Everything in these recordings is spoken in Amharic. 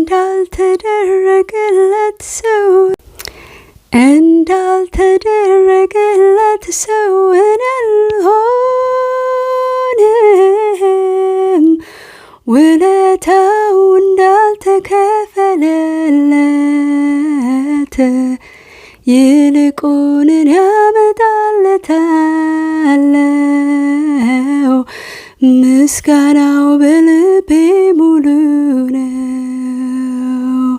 እንዳልተደረገለት ሰው አልሆንም ውለታው እንዳልተከፈለለት ይልቁንን ያመጣለታለው ምስጋናው በልቤ ሙሉ ነው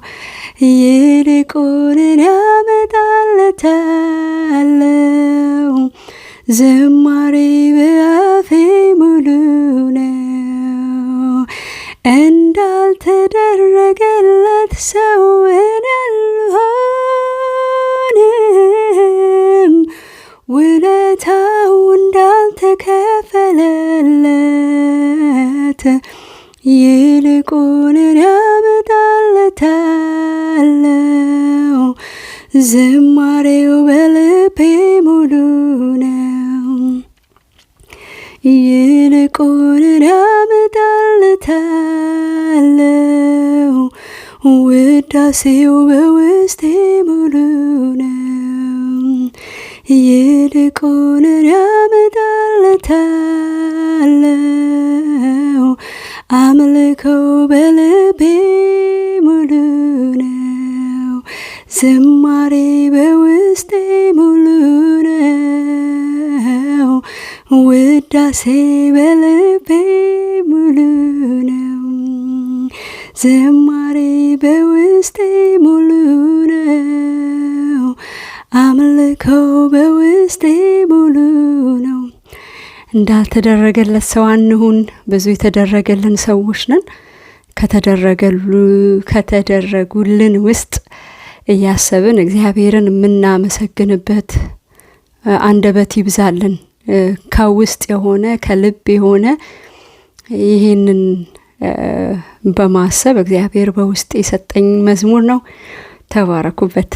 ይልቁንን ያመጣለታለው ዝማሬ በአፌ ሙሉ ነው እንዳልተደረገለት ሰው አልሆንም ውለታው እንዳልተከፈለለት ይልቁንን ያመጣለታለው ዝማሬው በልቤ ሙሉ ነው ይልቁንን ያመጣለታለው ውዳሴው በውስጤ ሙሉ ነው ይልቁንን ያመጣለታለው አምልኮው በልቤ ሙሉ ነው ዝማሬ በውስጤ ሙሉ ነው ውዳሴ በልቤ ሙሉ ነው ዝማሬ በውስጤ ሙሉ ነው አምልኮው በውስጤ ሙሉ ነው። እንዳልተደረገለት ሰው አንሁን። ብዙ የተደረገልን ሰዎች ነን። ከተደረጉልን ውስጥ እያሰብን እግዚአብሔርን የምናመሰግንበት አንደበት ይብዛልን። ከውስጥ የሆነ ከልብ የሆነ ይሄንን በማሰብ እግዚአብሔር በውስጥ የሰጠኝ መዝሙር ነው። ተባረኩበት።